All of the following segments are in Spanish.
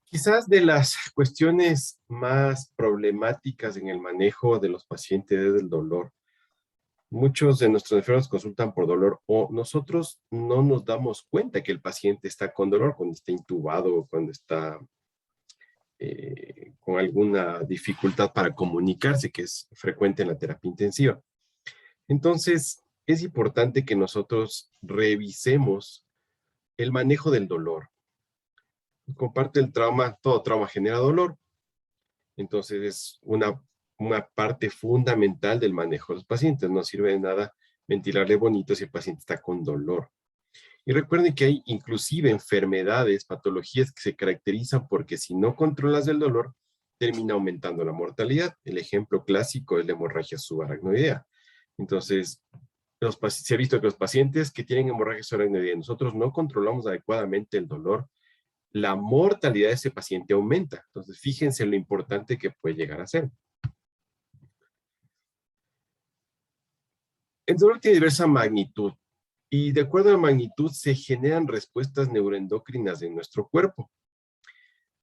Quizás de las cuestiones más problemáticas en el manejo de los pacientes es el dolor. Muchos de nuestros enfermos consultan por dolor o nosotros no nos damos cuenta que el paciente está con dolor cuando está intubado o cuando está con alguna dificultad para comunicarse, que es frecuente en la terapia intensiva. Entonces, es importante que nosotros revisemos el manejo del dolor. Comparte el trauma, todo trauma genera dolor. Entonces es una parte fundamental del manejo de los pacientes. No sirve de nada ventilarle bonito si el paciente está con dolor. Y recuerden que hay inclusive enfermedades, patologías que se caracterizan porque si no controlas el dolor, termina aumentando la mortalidad. El ejemplo clásico es la hemorragia subaracnoidea. Entonces, se ha visto que los pacientes que tienen hemorragia subaracnoidea, nosotros no controlamos adecuadamente el dolor, la mortalidad de ese paciente aumenta. Entonces, fíjense lo importante que puede llegar a ser. El dolor tiene diversa magnitud y de acuerdo a la magnitud se generan respuestas neuroendocrinas en nuestro cuerpo.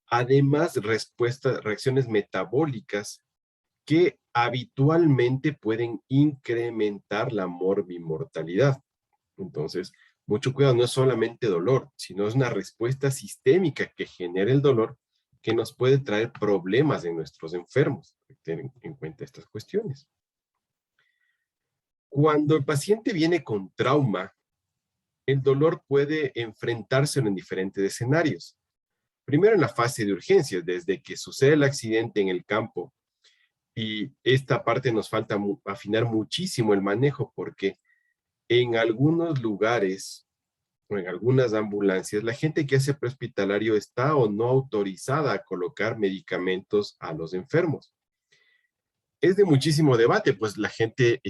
Además, reacciones metabólicas que habitualmente pueden incrementar la morbimortalidad. Entonces, mucho cuidado, no es solamente dolor, sino es una respuesta sistémica que genera el dolor que nos puede traer problemas en nuestros enfermos. Ten en cuenta estas cuestiones. Cuando el paciente viene con trauma, el dolor puede enfrentarse en diferentes escenarios. Primero en la fase de urgencias, desde que sucede el accidente en el campo, y esta parte nos falta afinar muchísimo el manejo, porque en algunos lugares o en algunas ambulancias, la gente que hace prehospitalario está o no autorizada a colocar medicamentos a los enfermos. Es de muchísimo debate, pues la gente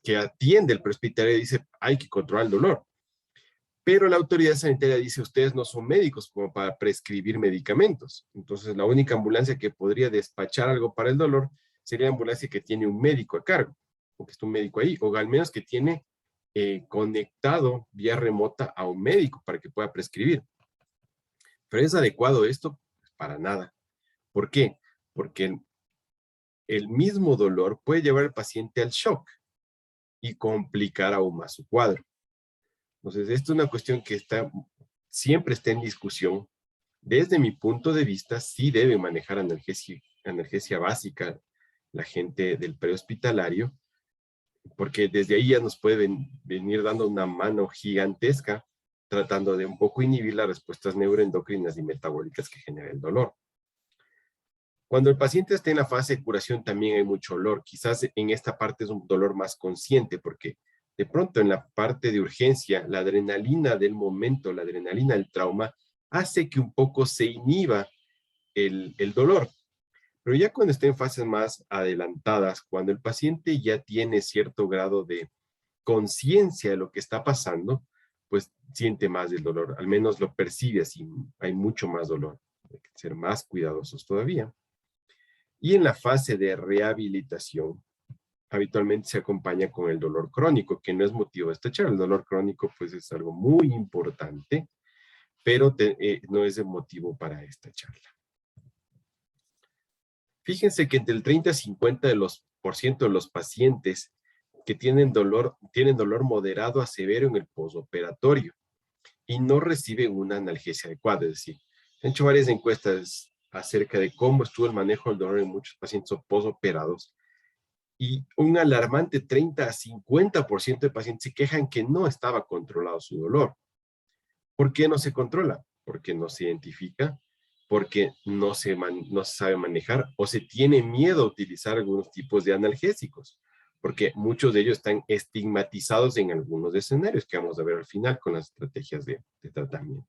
que atiende el prehospitalario dice, hay que controlar el dolor. Pero la autoridad sanitaria dice, ustedes no son médicos como para prescribir medicamentos. Entonces, la única ambulancia que podría despachar algo para el dolor sería la ambulancia que tiene un médico a cargo, o que está un médico ahí, o al menos que tiene conectado vía remota a un médico para que pueda prescribir. ¿Pero es adecuado esto? Pues para nada. ¿Por qué? Porque el mismo dolor puede llevar al paciente al shock y complicar aún más su cuadro. Entonces, esto es una cuestión que siempre está en discusión. Desde mi punto de vista, sí debe manejar analgesia básica la gente del prehospitalario, porque desde ahí ya nos pueden venir dando una mano gigantesca tratando de un poco inhibir las respuestas neuroendocrinas y metabólicas que genera el dolor. Cuando el paciente está en la fase de curación también hay mucho dolor. Quizás en esta parte es un dolor más consciente porque de pronto en la parte de urgencia, la adrenalina del momento, la adrenalina del trauma, hace que un poco se inhiba el dolor. Pero ya cuando está en fases más adelantadas, cuando el paciente ya tiene cierto grado de conciencia de lo que está pasando, pues siente más el dolor, al menos lo percibe así, hay mucho más dolor, hay que ser más cuidadosos todavía. Y en la fase de rehabilitación, habitualmente se acompaña con el dolor crónico, que no es motivo de esta charla. El dolor crónico pues es algo muy importante, pero no es el motivo para esta charla. Fíjense que entre el 30 y 50 por ciento de los pacientes que tienen dolor moderado a severo en el posoperatorio y no reciben una analgesia adecuada. Es decir, se han hecho varias encuestas acerca de cómo estuvo el manejo del dolor en muchos pacientes posoperados y un alarmante 30 a 50% de pacientes se quejan que no estaba controlado su dolor. ¿Por qué no se controla? Porque no se identifica, porque no se sabe manejar o se tiene miedo a utilizar algunos tipos de analgésicos, porque muchos de ellos están estigmatizados en algunos escenarios que vamos a ver al final con las estrategias de tratamiento.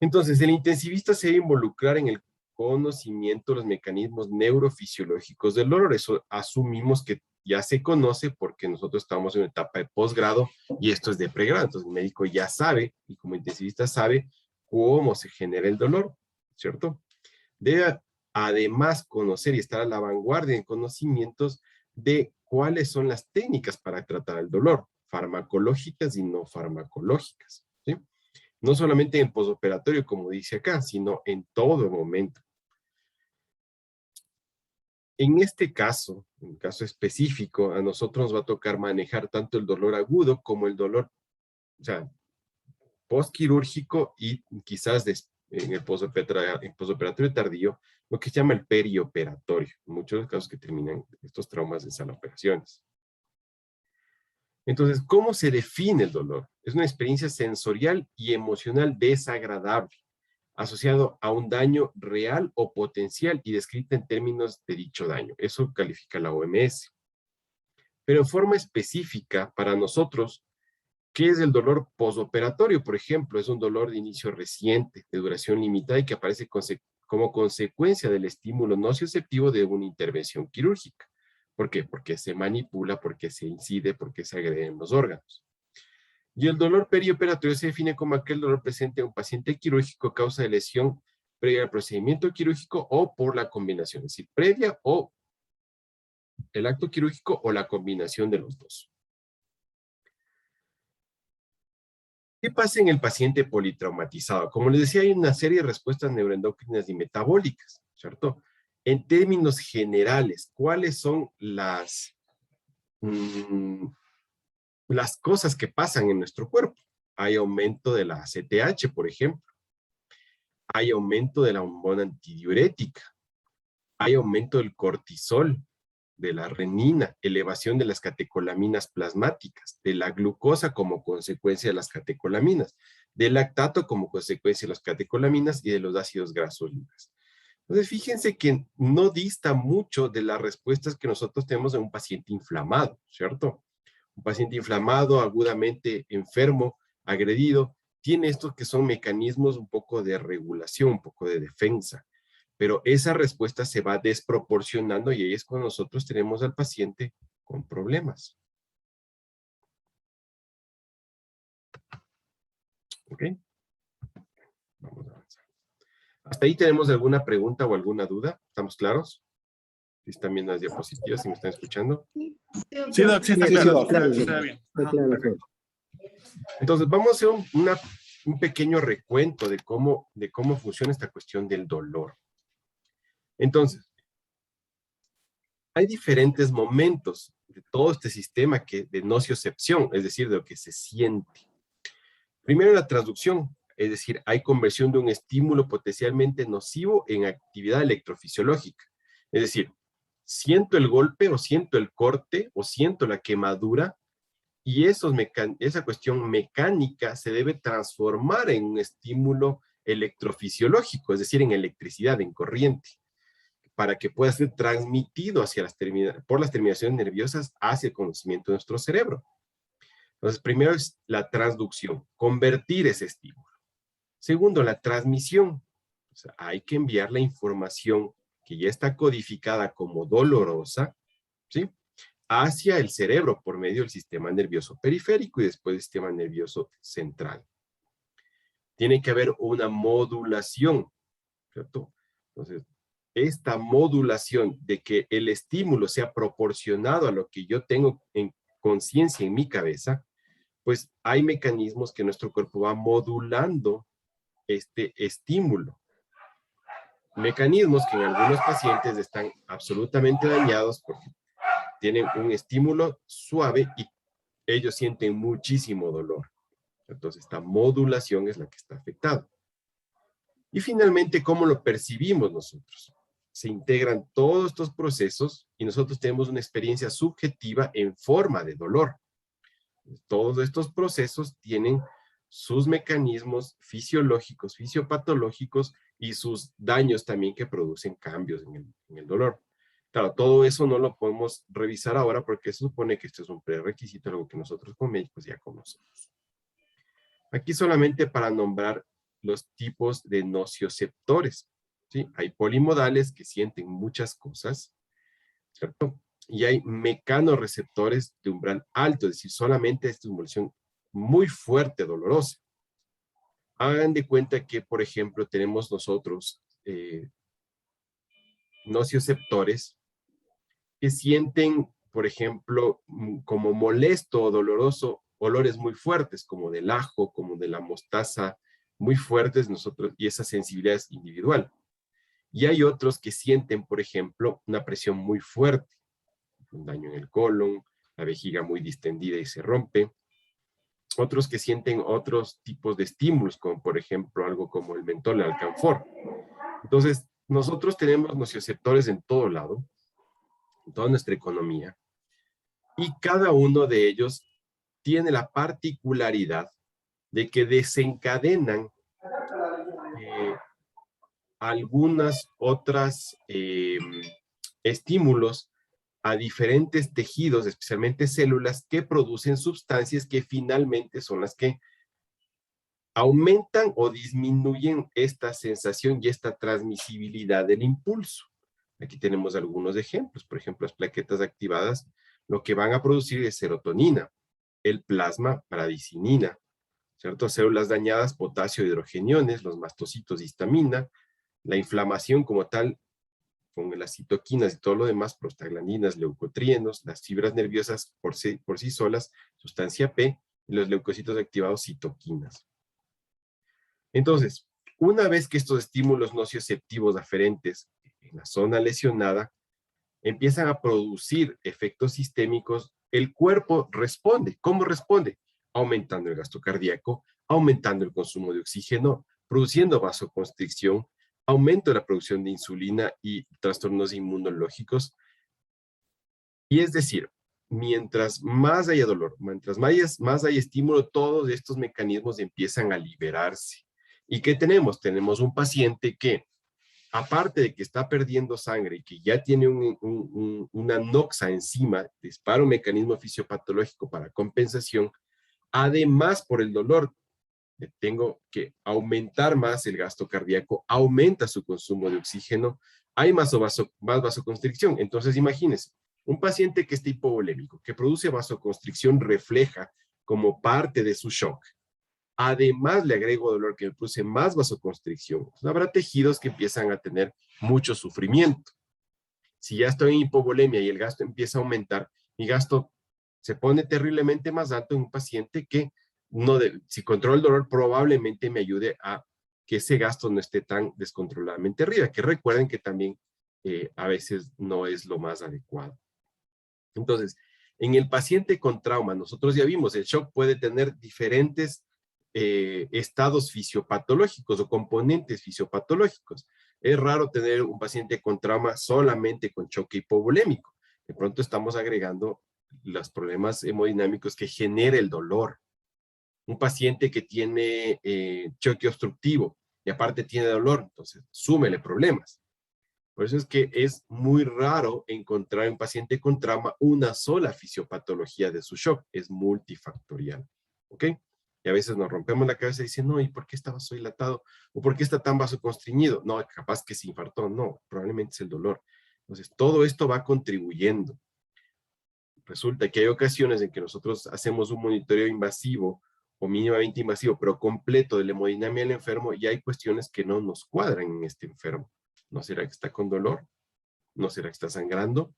Entonces, el intensivista se debe involucrar en el conocimiento de los mecanismos neurofisiológicos del dolor. Eso asumimos que ya se conoce porque nosotros estamos en una etapa de posgrado y esto es de pregrado. Entonces, el médico ya sabe y como intensivista sabe cómo se genera el dolor, ¿cierto? Debe además conocer y estar a la vanguardia en conocimientos de cuáles son las técnicas para tratar el dolor, farmacológicas y no farmacológicas, ¿sí? No solamente en posoperatorio, como dice acá, sino en todo momento. En este caso, en un caso específico, a nosotros nos va a tocar manejar tanto el dolor agudo como el dolor, o sea, postquirúrgico y quizás en el posoperatorio tardío, lo que se llama el perioperatorio, en muchos de los casos que terminan estos traumas en sala de operaciones. Entonces, ¿cómo se define el dolor? Es una experiencia sensorial y emocional desagradable, asociado a un daño real o potencial y descrita en términos de dicho daño. Eso califica la OMS. Pero en forma específica, para nosotros, ¿qué es el dolor posoperatorio? Por ejemplo, es un dolor de inicio reciente, de duración limitada y que aparece como consecuencia del estímulo nocioceptivo de una intervención quirúrgica. ¿Por qué? Porque se manipula, porque se incide, porque se agreden los órganos. Y el dolor perioperatorio se define como aquel dolor presente en un paciente quirúrgico a causa de lesión previa al procedimiento quirúrgico o por la combinación, es decir, previa o el acto quirúrgico o la combinación de los dos. ¿Qué pasa en el paciente politraumatizado? Como les decía, hay una serie de respuestas neuroendocrinas y metabólicas, ¿cierto? En términos generales, ¿cuáles son las cosas que pasan en nuestro cuerpo? Hay aumento de la ACTH, por ejemplo. Hay aumento de la hormona antidiurética. Hay aumento del cortisol, de la renina, elevación de las catecolaminas plasmáticas, de la glucosa como consecuencia de las catecolaminas, del lactato como consecuencia de las catecolaminas y de los ácidos grasos libres. Entonces, fíjense que no dista mucho de las respuestas que nosotros tenemos en un paciente inflamado, ¿cierto? Un paciente inflamado, agudamente enfermo, agredido, tiene estos que son mecanismos un poco de regulación, un poco de defensa, pero esa respuesta se va desproporcionando y ahí es cuando nosotros tenemos al paciente con problemas. ¿Ok? Vamos a avanzar. ¿Hasta ahí tenemos alguna pregunta o alguna duda? ¿Estamos claros? Si están viendo las diapositivas, si me están escuchando. Sí, Doc, sí está claro. Está bien. Perfecto. Entonces, vamos a hacer un pequeño recuento de cómo funciona esta cuestión del dolor. Entonces, hay diferentes momentos de todo este sistema de nociocepción, es decir, de lo que se siente. Primero, la transducción, es decir, hay conversión de un estímulo potencialmente nocivo en actividad electrofisiológica. Es decir, siento el golpe o siento el corte o siento la quemadura y esa cuestión mecánica se debe transformar en un estímulo electrofisiológico, es decir, en electricidad, en corriente, para que pueda ser transmitido por las terminaciones nerviosas hacia el conocimiento de nuestro cerebro. Entonces, primero es la transducción, convertir ese estímulo. Segundo, la transmisión. O sea, hay que enviar la información que ya está codificada como dolorosa, ¿sí?, hacia el cerebro por medio del sistema nervioso periférico y después del sistema nervioso central. Tiene que haber una modulación, ¿cierto? Entonces, esta modulación de que el estímulo sea proporcionado a lo que yo tengo en conciencia en mi cabeza, pues hay mecanismos que nuestro cuerpo va modulando este estímulo. Mecanismos que en algunos pacientes están absolutamente dañados porque tienen un estímulo suave y ellos sienten muchísimo dolor. Entonces, esta modulación es la que está afectada. Y finalmente, ¿cómo lo percibimos nosotros? Se integran todos estos procesos y nosotros tenemos una experiencia subjetiva en forma de dolor. Todos estos procesos tienen sus mecanismos fisiológicos, fisiopatológicos y sus daños también que producen cambios en el dolor. Claro, todo eso no lo podemos revisar ahora porque se supone que esto es un prerequisito, algo que nosotros como médicos ya conocemos. Aquí solamente para nombrar los tipos de nocioceptores, ¿sí? Hay polimodales que sienten muchas cosas, ¿cierto? Y hay mecanorreceptores de umbral alto, es decir, solamente estimulación muy fuerte, dolorosa. Hagan de cuenta que, por ejemplo, tenemos nosotros nocioceptores que sienten, por ejemplo, como molesto o doloroso olores muy fuertes, como del ajo, como de la mostaza muy fuertes nosotros, y esa sensibilidad es individual. Y hay otros que sienten, por ejemplo, una presión muy fuerte, un daño en el colon, la vejiga muy distendida y se rompe. Otros que sienten otros tipos de estímulos, como por ejemplo algo como el mentol, el alcanfor. Entonces, nosotros tenemos nocioceptores en todo lado, en toda nuestra economía, y cada uno de ellos tiene la particularidad de que desencadenan algunas otras estímulos a diferentes tejidos, especialmente células, que producen sustancias que finalmente son las que aumentan o disminuyen esta sensación y esta transmisibilidad del impulso. Aquí tenemos algunos ejemplos. Por ejemplo, las plaquetas activadas lo que van a producir es serotonina, el plasma bradicininina, ¿cierto? Células dañadas, potasio, hidrogeniones, los mastocitos, histamina, la inflamación como tal, con las citoquinas y todo lo demás, prostaglandinas, leucotrienos, las fibras nerviosas por sí solas, sustancia P, y los leucocitos activados, citoquinas. Entonces, una vez que estos estímulos nocioceptivos aferentes en la zona lesionada empiezan a producir efectos sistémicos, el cuerpo responde. ¿Cómo responde? Aumentando el gasto cardíaco, aumentando el consumo de oxígeno, produciendo vasoconstricción, aumento de la producción de insulina y trastornos inmunológicos. Y es decir, mientras más haya dolor, mientras más haya estímulo, todos estos mecanismos empiezan a liberarse. ¿Y qué tenemos? Tenemos un paciente que, aparte de que está perdiendo sangre y que ya tiene una noxa encima, dispara un mecanismo fisiopatológico para compensación, además por el dolor, tengo que aumentar más el gasto cardíaco, aumenta su consumo de oxígeno, hay más vasoconstricción. Entonces, imagínense, un paciente que está hipovolémico, que produce vasoconstricción, refleja como parte de su shock. Además, le agrego dolor que me produce más vasoconstricción. Habrá tejidos que empiezan a tener mucho sufrimiento. Si ya estoy en hipovolemia y el gasto empieza a aumentar, mi gasto se pone terriblemente más alto en un paciente que si controlo el dolor, probablemente me ayude a que ese gasto no esté tan descontroladamente arriba, que recuerden que también a veces no es lo más adecuado. Entonces, en el paciente con trauma, nosotros ya vimos, el shock puede tener diferentes estados fisiopatológicos o componentes fisiopatológicos. Es raro tener un paciente con trauma solamente con choque hipovolémico. De pronto estamos agregando los problemas hemodinámicos que genera el dolor. Un paciente que tiene choque obstructivo y aparte tiene dolor, entonces súmele problemas. Por eso es que es muy raro encontrar en un paciente con trauma una sola fisiopatología de su shock, es multifactorial, ¿ok? Y a veces nos rompemos la cabeza y dicen, no, ¿y por qué está vasodilatado? ¿O por qué está tan vasoconstriñido? No, capaz que se infartó, no, probablemente es el dolor. Entonces, todo esto va contribuyendo. Resulta que hay ocasiones en que nosotros hacemos un monitoreo invasivo o mínimamente invasivo, pero completo de la hemodinamia del enfermo, y hay cuestiones que no nos cuadran en este enfermo. ¿No será que está con dolor? ¿No será que está sangrando?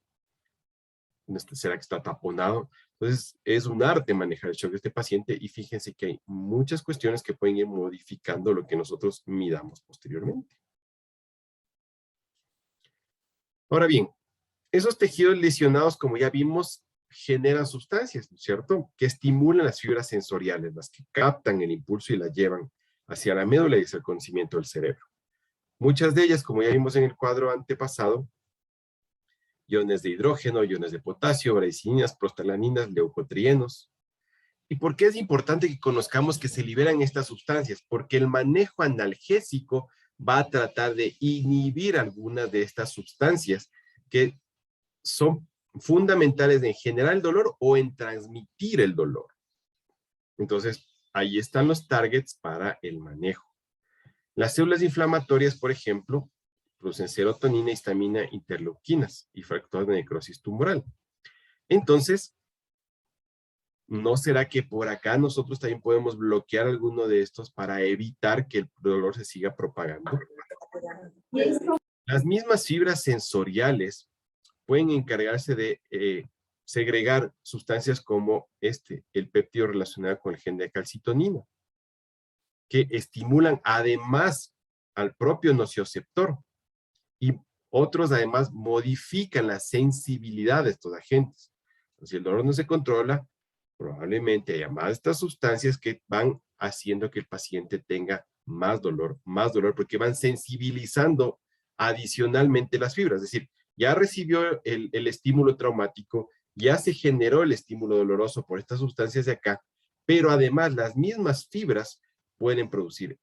¿No será que está taponado? Entonces, es un arte manejar el shock de este paciente, y fíjense que hay muchas cuestiones que pueden ir modificando lo que nosotros midamos posteriormente. Ahora bien, esos tejidos lesionados, como ya vimos, generan sustancias, ¿no es cierto?, que estimulan las fibras sensoriales, las que captan el impulso y las llevan hacia la médula y hacia el conocimiento del cerebro. Muchas de ellas, como ya vimos en el cuadro antepasado, iones de hidrógeno, iones de potasio, bradicininas, prostaglandinas, leucotrienos. ¿Y por qué es importante que conozcamos que se liberan estas sustancias? Porque el manejo analgésico va a tratar de inhibir algunas de estas sustancias que son fundamentales en generar el dolor o en transmitir el dolor. Entonces, ahí están los targets para el manejo. Las células inflamatorias, por ejemplo, producen serotonina, histamina, interleuquinas y factores de necrosis tumoral. Entonces, ¿no será que por acá nosotros también podemos bloquear alguno de estos para evitar que el dolor se siga propagando? Las mismas fibras sensoriales pueden encargarse de segregar sustancias como el péptido relacionado con el gen de calcitonina. que estimulan además al propio nocioceptor y otros además modifican la sensibilidad de estos agentes. Entonces, si el dolor no se controla, probablemente haya más de estas sustancias que van haciendo que el paciente tenga más dolor, porque van sensibilizando adicionalmente las fibras. Es decir, ya recibió el estímulo traumático, ya se generó el estímulo doloroso por estas sustancias de acá, pero además las mismas fibras pueden producir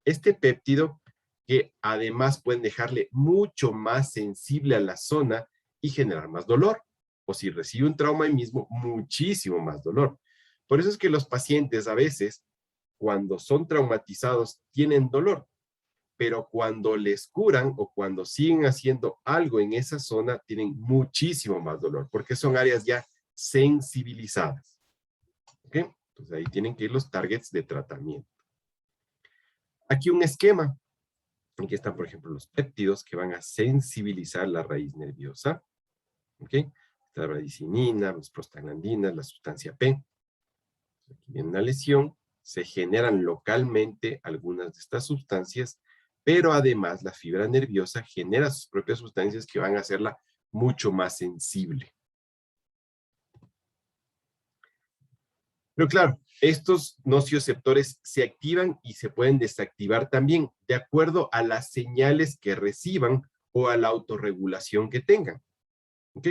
este péptido que además pueden dejarle mucho más sensible a la zona y generar más dolor. O si recibe un trauma ahí mismo, muchísimo más dolor. Por eso es que los pacientes a veces, cuando son traumatizados, tienen dolor, pero cuando les curan o cuando siguen haciendo algo en esa zona, tienen muchísimo más dolor, porque son áreas ya sensibilizadas. ¿Ok? Entonces ahí tienen que ir los targets de tratamiento. Aquí un esquema. Aquí están, por ejemplo, los péptidos que van a sensibilizar la raíz nerviosa. ¿Ok? La bradicinina, las prostaglandinas, la sustancia P. Aquí viene una lesión, se generan localmente algunas de estas sustancias, pero además la fibra nerviosa genera sus propias sustancias que van a hacerla mucho más sensible. Pero claro, estos nocioceptores se activan y se pueden desactivar también de acuerdo a las señales que reciban o a la autorregulación que tengan. ¿Ok?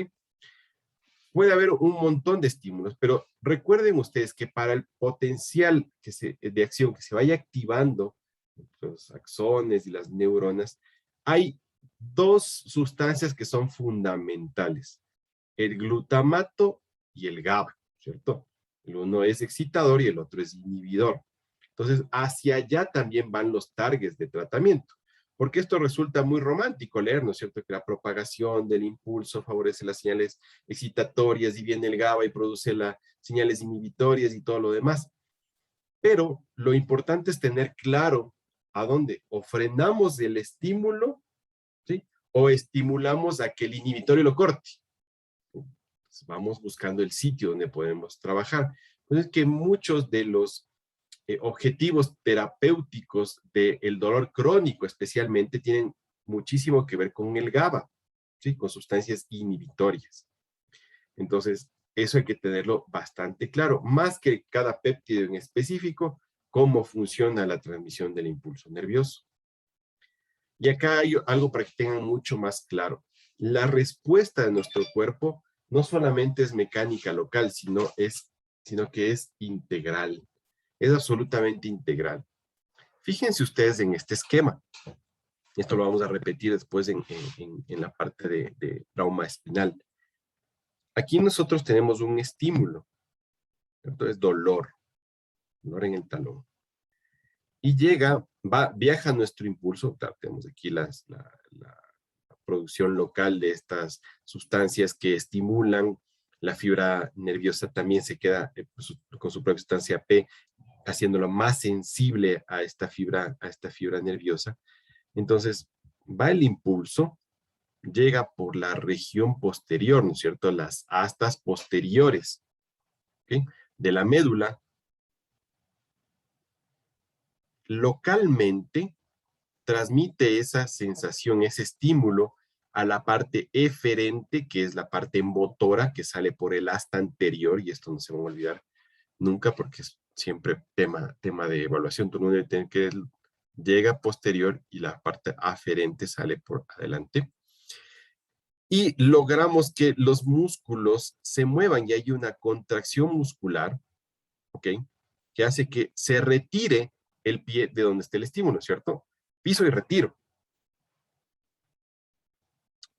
Puede haber un montón de estímulos, pero recuerden ustedes que para el potencial de acción que se vaya activando, los axones y las neuronas, hay dos sustancias que son fundamentales, el glutamato y el GABA, ¿cierto? El uno es excitador y el otro es inhibidor. Entonces, hacia allá también van los targets de tratamiento. Porque esto resulta muy romántico leer, ¿no es cierto? Que la propagación del impulso favorece las señales excitatorias y viene el GABA y produce las señales inhibitorias y todo lo demás. Pero lo importante es tener claro a dónde o frenamos el estímulo, ¿sí? O estimulamos a que el inhibitorio lo corte. Pues vamos buscando el sitio donde podemos trabajar. Entonces, que muchos de los objetivos terapéuticos del dolor crónico especialmente tienen muchísimo que ver con el GABA, ¿sí? Con sustancias inhibitorias. Entonces, eso hay que tenerlo bastante claro, más que cada péptido en específico, cómo funciona la transmisión del impulso nervioso. Y acá hay algo para que tengan mucho más claro. La respuesta de nuestro cuerpo no solamente es mecánica local, sino que es integral. Es absolutamente integral. Fíjense ustedes en este esquema. Esto lo vamos a repetir después en la parte de trauma espinal. Aquí nosotros tenemos un estímulo. Entonces, dolor en el talón. Y viaja nuestro impulso. Claro, tenemos aquí la producción local de estas sustancias que estimulan. La fibra nerviosa también se queda con su propia sustancia P, haciéndolo más sensible a esta fibra nerviosa. Entonces, va el impulso, llega por la región posterior, ¿no es cierto? Las astas posteriores, ¿okay? De la médula. Localmente, transmite esa sensación, ese estímulo a la parte eferente, que es la parte motora que sale por el asta anterior, y esto no se va a olvidar nunca porque es siempre tema de evaluación. Tú no debes tener que llega posterior y la parte aferente sale por adelante. Y logramos que los músculos se muevan y hay una contracción muscular, ¿ok? Que hace que se retire el pie de donde esté el estímulo, ¿cierto? Piso y retiro.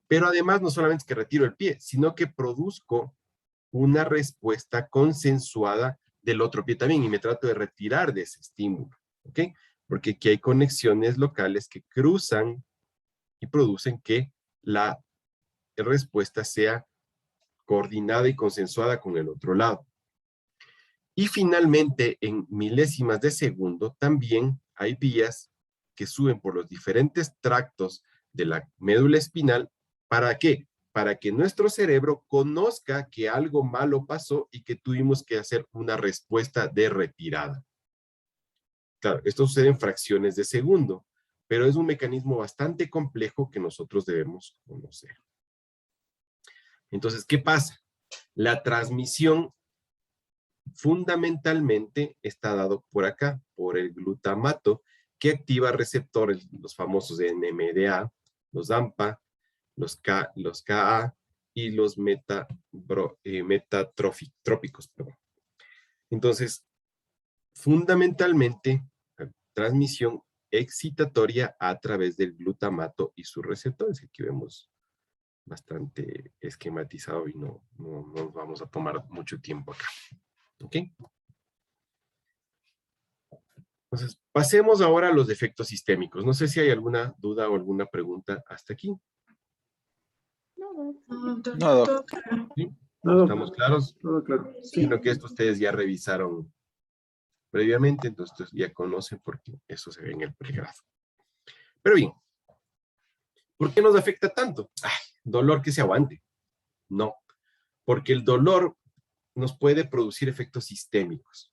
Pero además no solamente es que retiro el pie, sino que produzco una respuesta consensuada del otro pie también y me trato de retirar de ese estímulo, ¿ok? Porque aquí hay conexiones locales que cruzan y producen que la respuesta sea coordinada y consensuada con el otro lado. Y finalmente, en milésimas de segundo, también hay vías que suben por los diferentes tractos de la médula espinal. ¿Para qué? Para que nuestro cerebro conozca que algo malo pasó y que tuvimos que hacer una respuesta de retirada. claro, esto sucede en fracciones de segundo, pero es un mecanismo bastante complejo que nosotros debemos conocer. Entonces, ¿qué pasa? La transmisión fundamentalmente está dado por acá, por el glutamato, que activa receptores, los famosos NMDA, los AMPA, los KA y los metatrópicos. Entonces, fundamentalmente, transmisión excitatoria a través del glutamato y sus receptores. Aquí vemos bastante esquematizado y no nos vamos a tomar mucho tiempo acá. ¿Ok? Entonces, pasemos ahora a los efectos sistémicos. No sé si hay alguna duda o alguna pregunta hasta aquí. Nada. ¿Sí? Todo, ¿Estamos claros? todo claro. Sí. Sino que esto ustedes ya revisaron previamente, entonces ya conocen porque eso se ve en el pregrado. Pero bien, ¿por qué nos afecta tanto? Ay, dolor que se aguante. No, porque el dolor nos puede producir efectos sistémicos.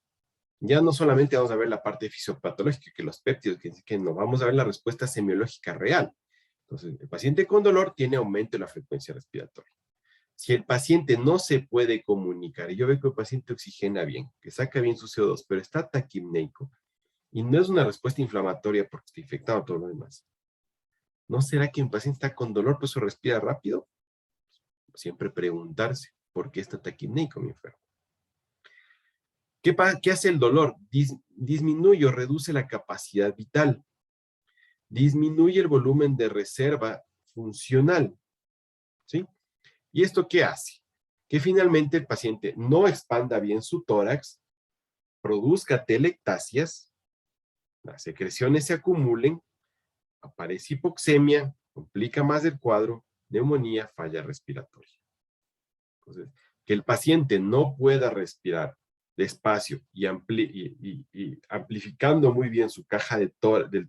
Ya no solamente vamos a ver la parte fisiopatológica, que los péptidos, que no, vamos a ver la respuesta semiológica real. Entonces, el paciente con dolor tiene aumento de la frecuencia respiratoria. Si el paciente no se puede comunicar, y yo veo que el paciente oxigena bien, que saca bien su CO2, pero está taquipneico, y no es una respuesta inflamatoria porque está infectado todo lo demás, ¿no será que un paciente está con dolor, pues respira rápido? Siempre preguntarse, ¿por qué está taquipneico mi enfermo? ¿Qué hace el dolor? Disminuye o reduce la capacidad vital. Disminuye el volumen de reserva funcional. ¿Sí? ¿Y esto qué hace? Que finalmente el paciente no expanda bien su tórax, produzca telectasias, las secreciones se acumulen, aparece hipoxemia, complica más el cuadro, neumonía, falla respiratoria. Entonces, que el paciente no pueda respirar despacio y amplificando muy bien su caja del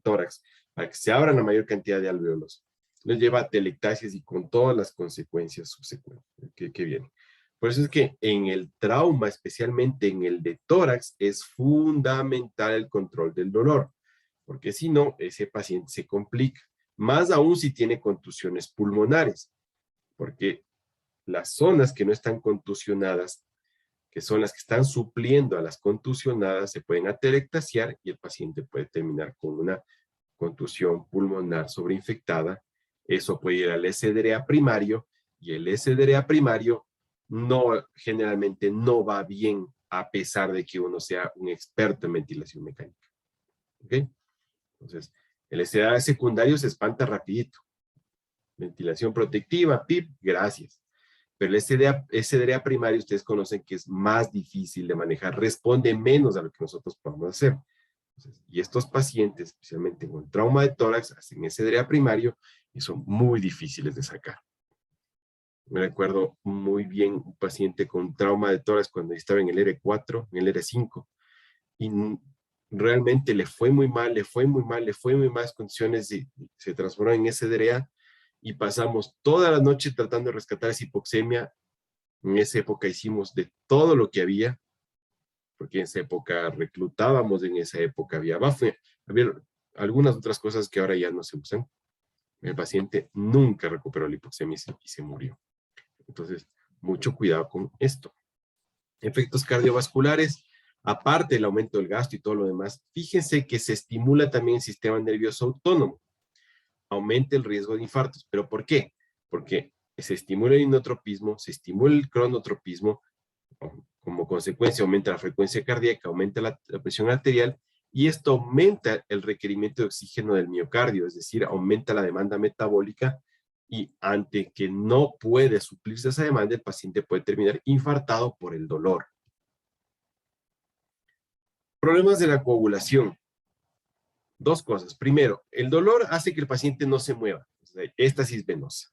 tórax para que se abran la mayor cantidad de alvéolos, les lleva a telectasias y con todas las consecuencias subsecuentes que vienen. Por eso es que en el trauma, especialmente en el de tórax, es fundamental el control del dolor, porque si no, ese paciente se complica, más aún si tiene contusiones pulmonares, porque las zonas que no están contusionadas, que son las que están supliendo a las contusionadas, se pueden atelectasiar y el paciente puede terminar con una contusión pulmonar sobreinfectada. Eso puede ir al SDRA primario y el SDRA primario generalmente no va bien a pesar de que uno sea un experto en ventilación mecánica. ¿Ok? Entonces, el SDRA secundario se espanta rapidito. Ventilación protectiva, PIP, gracias. Pero el SDRA primario ustedes conocen que es más difícil de manejar, responde menos a lo que nosotros podemos hacer. Entonces, y estos pacientes, especialmente con trauma de tórax, hacen SDRA primario y son muy difíciles de sacar. Me recuerdo muy bien un paciente con trauma de tórax cuando estaba en el R4, en el R5, y realmente le fue muy mal, las condiciones se transformó en SDRA, y pasamos toda la noche tratando de rescatar esa hipoxemia. En esa época hicimos de todo lo que había, porque en esa época reclutábamos, en esa época había algunas otras cosas que ahora ya no se usan. El paciente nunca recuperó la hipoxemia y se murió. Entonces, mucho cuidado con esto. Efectos cardiovasculares, aparte del aumento del gasto y todo lo demás, fíjense que se estimula también el sistema nervioso autónomo. Aumenta el riesgo de infartos. ¿Pero por qué? Porque se estimula el inotropismo, se estimula el cronotropismo, como consecuencia aumenta la frecuencia cardíaca, aumenta la presión arterial, y esto aumenta el requerimiento de oxígeno del miocardio, es decir, aumenta la demanda metabólica, y ante que no puede suplirse esa demanda, el paciente puede terminar infartado por el dolor. Problemas de la coagulación. Dos cosas. Primero, el dolor hace que el paciente no se mueva. Éstasis venosa.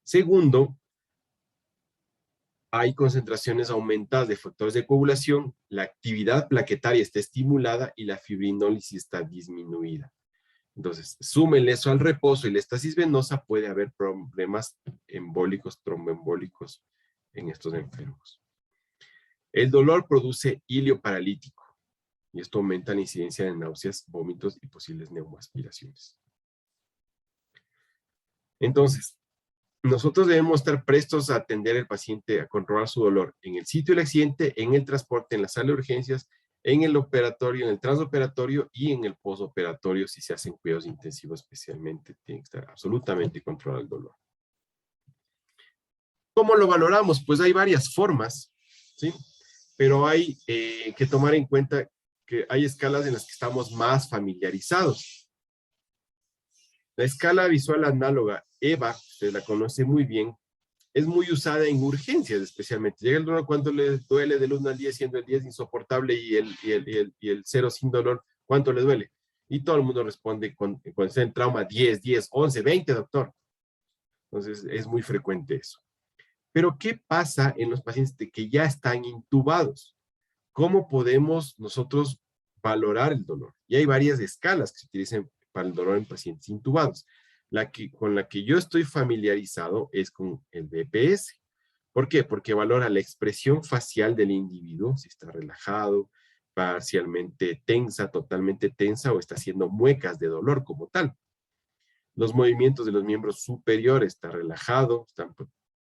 Segundo, hay concentraciones aumentadas de factores de coagulación, la actividad plaquetaria está estimulada y la fibrinólisis está disminuida. Entonces, súmenle eso al reposo y la estasis venosa, puede haber problemas embólicos, tromboembólicos en estos enfermos. El dolor produce hilio paralítico. Y esto aumenta la incidencia de náuseas, vómitos y posibles neumoaspiraciones. Entonces, nosotros debemos estar prestos a atender al paciente, a controlar su dolor en el sitio del accidente, en el transporte, en la sala de urgencias, en el operatorio, en el transoperatorio y en el posoperatorio, si se hacen cuidados intensivos especialmente, tiene que estar absolutamente controlado el dolor. ¿Cómo lo valoramos? Pues hay varias formas, ¿sí? Pero hay que tomar en cuenta que hay escalas en las que estamos más familiarizados. La escala visual análoga, EVA, usted la conoce muy bien, es muy usada en urgencias especialmente. Llega el dolor cuánto le duele del 1 al 10, siendo el 10 insoportable y el 0 sin dolor, ¿cuánto le duele? Y todo el mundo responde cuando está en trauma 10, 10, 11, 20, doctor. Entonces es muy frecuente eso. Pero ¿qué pasa en los pacientes que ya están intubados? ¿Cómo podemos nosotros valorar el dolor? Y hay varias escalas que se utilizan para el dolor en pacientes intubados. Con la que yo estoy familiarizado es con el BPS. ¿Por qué? Porque valora la expresión facial del individuo, si está relajado, parcialmente tensa, totalmente tensa o está haciendo muecas de dolor como tal. Los movimientos de los miembros superiores, está relajado, están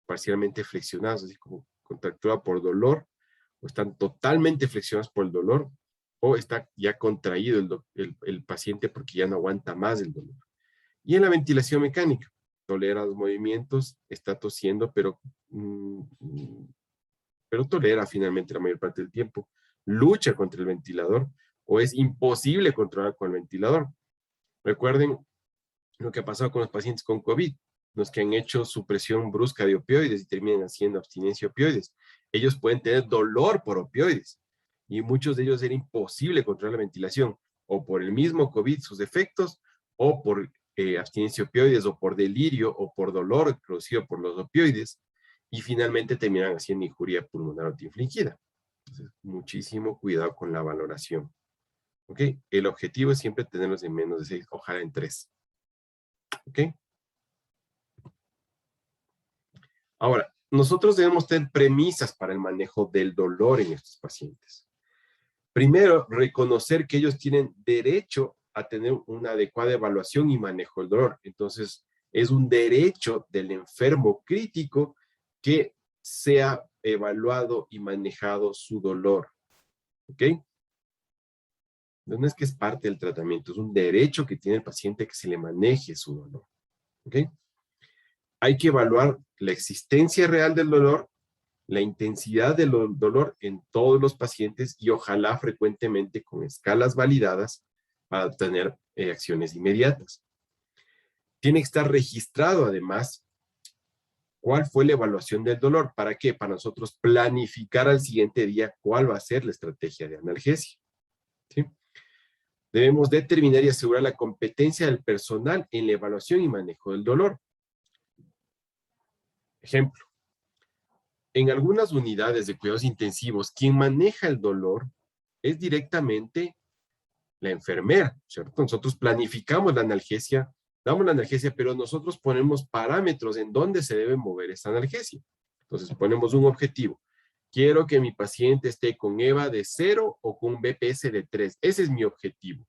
parcialmente flexionados, así como contracturado por dolor, o están totalmente flexionados por el dolor, o está ya contraído el paciente porque ya no aguanta más el dolor. Y en la ventilación mecánica, tolera los movimientos, está tosiendo, pero tolera finalmente la mayor parte del tiempo, lucha contra el ventilador, o es imposible controlar con el ventilador. Recuerden lo que ha pasado con los pacientes con COVID, los que han hecho supresión brusca de opioides y terminan haciendo abstinencia de opioides. Ellos pueden tener dolor por opioides, y muchos de ellos era imposible controlar la ventilación, o por el mismo COVID, sus efectos, o por abstinencia de opioides, o por delirio, o por dolor producido por los opioides, y finalmente terminan haciendo injuria pulmonar autoinfligida. Entonces, muchísimo cuidado con la valoración. ¿Ok? El objetivo es siempre tenerlos en menos de 6, ojalá en 3. ¿Ok? Ahora, nosotros debemos tener premisas para el manejo del dolor en estos pacientes. Primero, reconocer que ellos tienen derecho a tener una adecuada evaluación y manejo del dolor. Entonces, es un derecho del enfermo crítico que sea evaluado y manejado su dolor. ¿Ok? No es que es parte del tratamiento, es un derecho que tiene el paciente que se le maneje su dolor. ¿Ok? Hay que evaluar la existencia real del dolor, la intensidad del dolor en todos los pacientes y ojalá frecuentemente con escalas validadas para obtener acciones inmediatas. Tiene que estar registrado además cuál fue la evaluación del dolor. ¿Para qué? Para nosotros planificar al siguiente día cuál va a ser la estrategia de analgesia. ¿Sí? Debemos determinar y asegurar la competencia del personal en la evaluación y manejo del dolor. Ejemplo, en algunas unidades de cuidados intensivos, quien maneja el dolor es directamente la enfermera, ¿cierto? Nosotros planificamos la analgesia, damos la analgesia, pero nosotros ponemos parámetros en dónde se debe mover esa analgesia. Entonces ponemos un objetivo. Quiero que mi paciente esté con EVA de 0 o con BPS de 3. Ese es mi objetivo.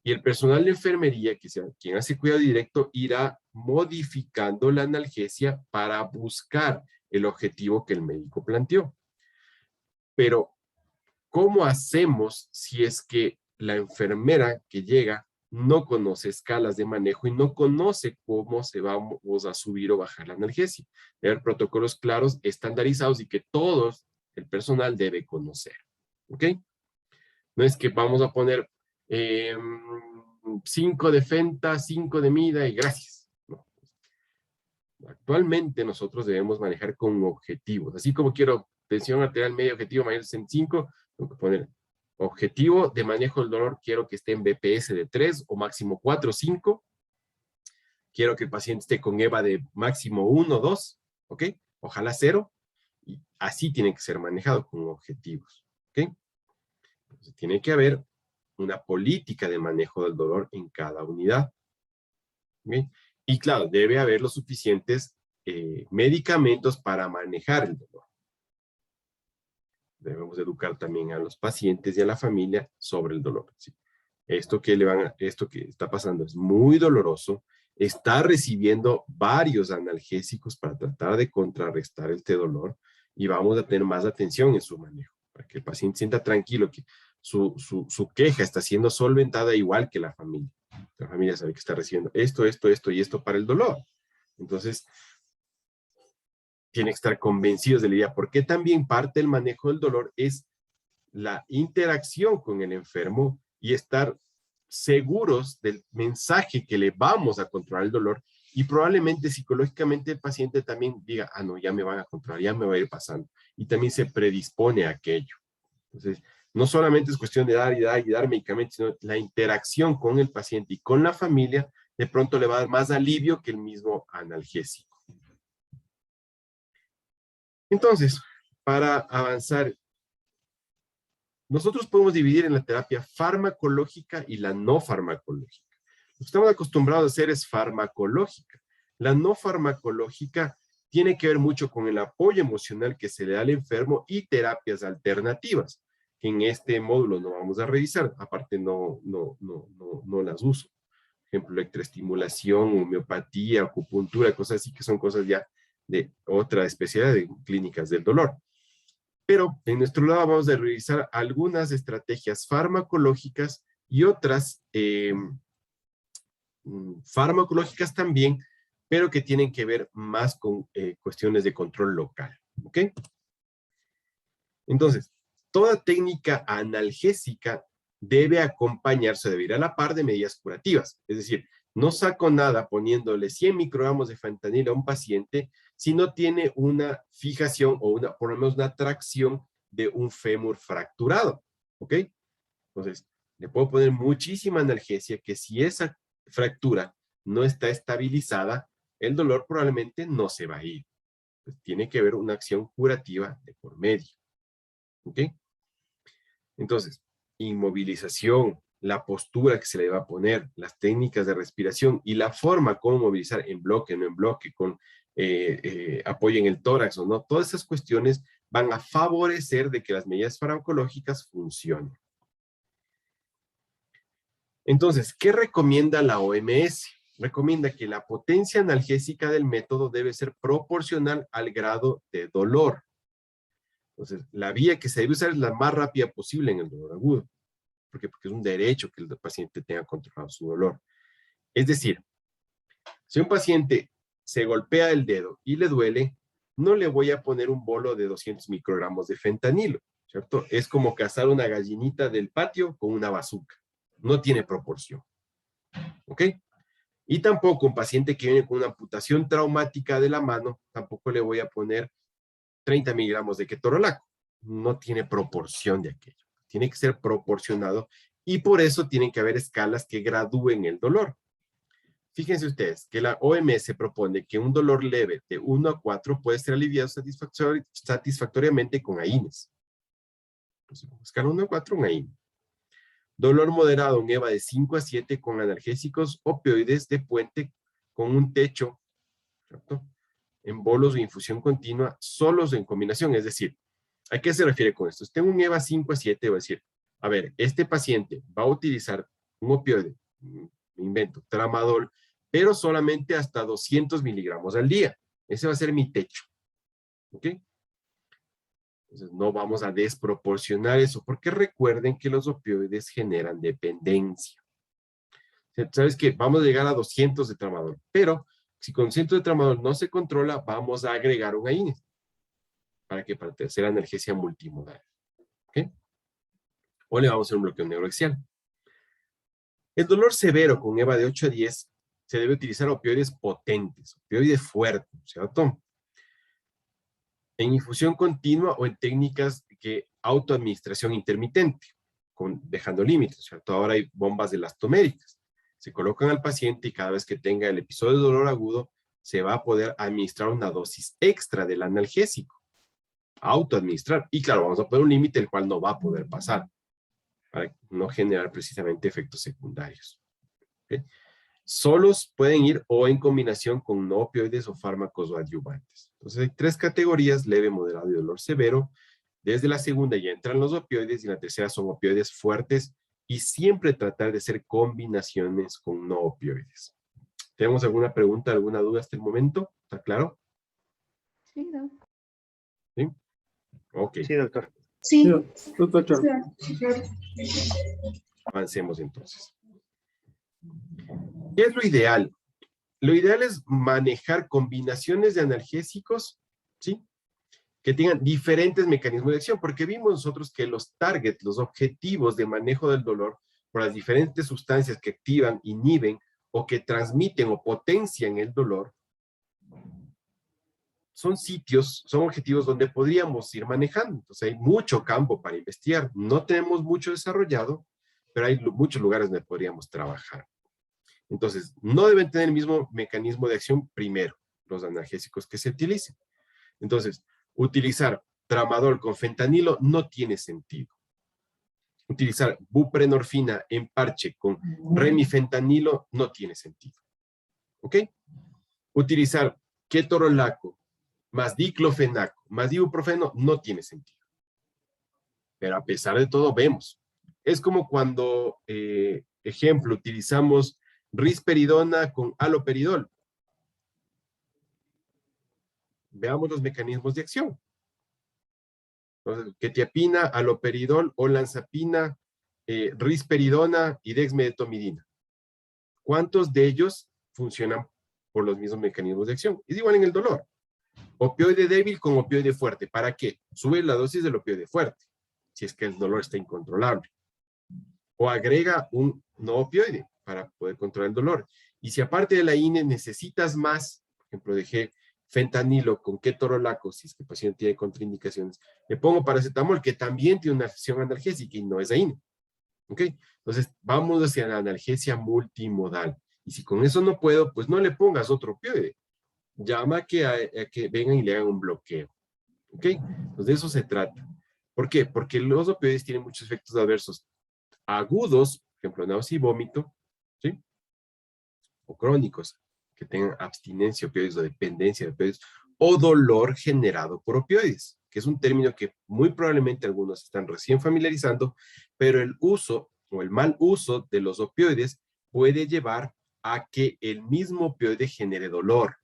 Y el personal de enfermería, que sea quien hace cuidado directo, irá modificando la analgesia para buscar el objetivo que el médico planteó. Pero, ¿cómo hacemos si es que la enfermera que llega no conoce escalas de manejo y no conoce cómo se va a subir o bajar la analgesia? Debe haber protocolos claros, estandarizados y que todos el personal debe conocer. ¿Ok? No es que vamos a poner 5 de FENTA, 5 de MIDA y gracias. No. Actualmente nosotros debemos manejar con objetivos. Así como quiero tensión arterial medio objetivo mayor de 5, tengo que poner objetivo de manejo del dolor, quiero que esté en BPS de 3 o máximo 4 o 5. Quiero que el paciente esté con EVA de máximo 1 o 2, ¿ok? Ojalá 0. Y así tiene que ser manejado con objetivos, ¿ok? Entonces, tiene que haber una política de manejo del dolor en cada unidad. ¿Okay? Y claro, debe haber los suficientes medicamentos para manejar el dolor. Debemos educar también a los pacientes y a la familia sobre el dolor. ¿Sí? Esto que está pasando es muy doloroso. Está recibiendo varios analgésicos para tratar de contrarrestar este dolor y vamos a tener más atención en su manejo, para que el paciente sienta tranquilo que su queja está siendo solventada igual que la familia. La familia sabe que está recibiendo esto y esto para el dolor. Entonces, tiene que estar convencidos de la idea, porque también parte del manejo del dolor es la interacción con el enfermo y estar seguros del mensaje que le vamos a controlar el dolor y probablemente psicológicamente el paciente también diga, no, ya me van a controlar, ya me va a ir pasando y también se predispone a aquello. Entonces, no solamente es cuestión de dar y dar y dar medicamentos, sino la interacción con el paciente y con la familia de pronto le va a dar más alivio que el mismo analgésico. Entonces, para avanzar, nosotros podemos dividir en la terapia farmacológica y la no farmacológica. Lo que estamos acostumbrados a hacer es farmacológica. La no farmacológica tiene que ver mucho con el apoyo emocional que se le da al enfermo y terapias alternativas, que en este módulo no vamos a revisar, aparte no las uso. Por ejemplo, electroestimulación, homeopatía, acupuntura, cosas así que son cosas ya de otra especialidad de clínicas del dolor. Pero en nuestro lado vamos a revisar algunas estrategias farmacológicas y otras farmacológicas también, pero que tienen que ver más con cuestiones de control local. ¿Ok? Entonces, toda técnica analgésica debe acompañarse, debe ir a la par de medidas curativas. Es decir, no saco nada poniéndole 100 microgramos de fentanilo a un paciente si no tiene una fijación o por lo menos una tracción de un fémur fracturado. ¿Ok? Entonces, le puedo poner muchísima analgesia que si esa fractura no está estabilizada, el dolor probablemente no se va a ir. Pues tiene que haber una acción curativa de por medio. ¿Ok? Entonces, inmovilización, la postura que se le va a poner, las técnicas de respiración y la forma como movilizar en bloque, no en bloque, con apoyo en el tórax o no, todas esas cuestiones van a favorecer de que las medidas farmacológicas funcionen. Entonces, ¿qué recomienda la OMS? Recomienda que la potencia analgésica del método debe ser proporcional al grado de dolor. Entonces, la vía que se debe usar es la más rápida posible en el dolor agudo. ¿Por qué? Porque es un derecho que el paciente tenga controlado su dolor. Es decir, si un paciente se golpea el dedo y le duele, no le voy a poner un bolo de 200 microgramos de fentanilo, ¿cierto? Es como cazar una gallinita del patio con una bazuca. No tiene proporción. ¿Ok? Y tampoco un paciente que viene con una amputación traumática de la mano, tampoco le voy a poner 30 miligramos de ketorolaco. No tiene proporción de aquello. Tiene que ser proporcionado y por eso tienen que haber escalas que gradúen el dolor. Fíjense ustedes que la OMS propone que un dolor leve de 1 a 4 puede ser aliviado satisfactoriamente con AINES. Entonces, escala 1 a 4, un AINE. Dolor moderado, un EVA de 5 a 7 con analgésicos opioides de puente con un techo, ¿cierto? En bolos de infusión continua, solos en combinación. Es decir, ¿a qué se refiere con esto? Si tengo un EVA 5 a 7, voy a decir, a ver, este paciente va a utilizar un opioide, me invento, tramadol, pero solamente hasta 200 miligramos al día. Ese va a ser mi techo. ¿Ok? Entonces no vamos a desproporcionar eso, porque recuerden que los opioides generan dependencia. ¿Sabes qué? Vamos a llegar a 200 de tramadol, pero si con 100 de tramadol no se controla, vamos a agregar un AINES. ¿Para qué? Para hacer analgesia multimodal. ¿Ok? O le vamos a hacer un bloqueo neuroaxial. El dolor severo con EVA de 8 a 10 se debe utilizar opioides potentes, opioides fuertes, ¿cierto? En infusión continua o en técnicas de autoadministración intermitente, dejando límites, ¿cierto? Ahora hay bombas elastoméricas. Se colocan al paciente y cada vez que tenga el episodio de dolor agudo, se va a poder administrar una dosis extra del analgésico. Autoadministrar. Y claro, vamos a poner un límite el cual no va a poder pasar para no generar precisamente efectos secundarios. ¿Okay? Solos pueden ir o en combinación con no opioides o fármacos o adyuvantes. Entonces hay 3 categorías, leve, moderado y dolor severo. Desde la segunda ya entran los opioides y en la tercera son opioides fuertes y siempre tratar de hacer combinaciones con no opioides. ¿Tenemos alguna pregunta, alguna duda hasta el momento? ¿Está claro? Sí, ¿no? ¿Sí? Ok. Sí, doctor. Sí. Doctor. Avancemos entonces. ¿Qué es lo ideal? Lo ideal es manejar combinaciones de analgésicos, ¿sí? Que tengan diferentes mecanismos de acción, porque vimos nosotros que los targets, los objetivos de manejo del dolor, por las diferentes sustancias que activan, inhiben, o que transmiten o potencian el dolor, son sitios, son objetivos donde podríamos ir manejando. Entonces hay mucho campo para investigar. No tenemos mucho desarrollado, pero hay muchos lugares donde podríamos trabajar. Entonces, no deben tener el mismo mecanismo de acción primero, los analgésicos que se utilicen. Entonces, utilizar tramadol con fentanilo no tiene sentido. Utilizar buprenorfina en parche con remifentanilo no tiene sentido. ¿Ok? Utilizar ketorolaco más diclofenaco más ibuprofeno no tiene sentido. Pero a pesar de todo, vemos. Es como cuando, ejemplo, utilizamos risperidona con haloperidol. Veamos los mecanismos de acción. Entonces, quetiapina, haloperidol, olanzapina, risperidona y dexmedetomidina. ¿Cuántos de ellos funcionan por los mismos mecanismos de acción? Es igual en el dolor. Opioide débil con opioide fuerte. ¿Para qué? Sube la dosis del opioide fuerte, si es que el dolor está incontrolable. O agrega un no opioide para poder controlar el dolor. Y si aparte de la INE necesitas más, por ejemplo, dejé fentanilo con ketorolaco, si es que el paciente tiene contraindicaciones, le pongo paracetamol, que también tiene una acción analgésica y no es AINE. ¿Ok? Entonces, vamos hacia la analgesia multimodal. Y si con eso no puedo, pues no le pongas otro opioide. Llama a que vengan y le hagan un bloqueo. ¿Ok? Pues de eso se trata. ¿Por qué? Porque los opioides tienen muchos efectos adversos agudos, por ejemplo, náusea y vómito, ¿sí? O crónicos, que tengan abstinencia de opioides o dependencia de opioides, o dolor generado por opioides, que es un término que muy probablemente algunos están recién familiarizando, pero el uso o el mal uso de los opioides puede llevar a que el mismo opioide genere dolor.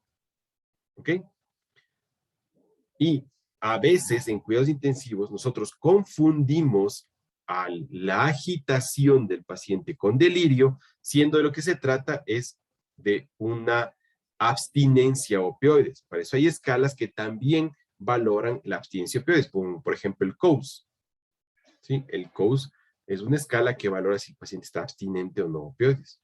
¿Ok? Y a veces en cuidados intensivos nosotros confundimos a la agitación del paciente con delirio, siendo de lo que se trata es de una abstinencia a opioides. Para eso hay escalas que también valoran la abstinencia a opioides, como por ejemplo el COUS. ¿Sí? El COUS es una escala que valora si el paciente está abstinente o no a opioides.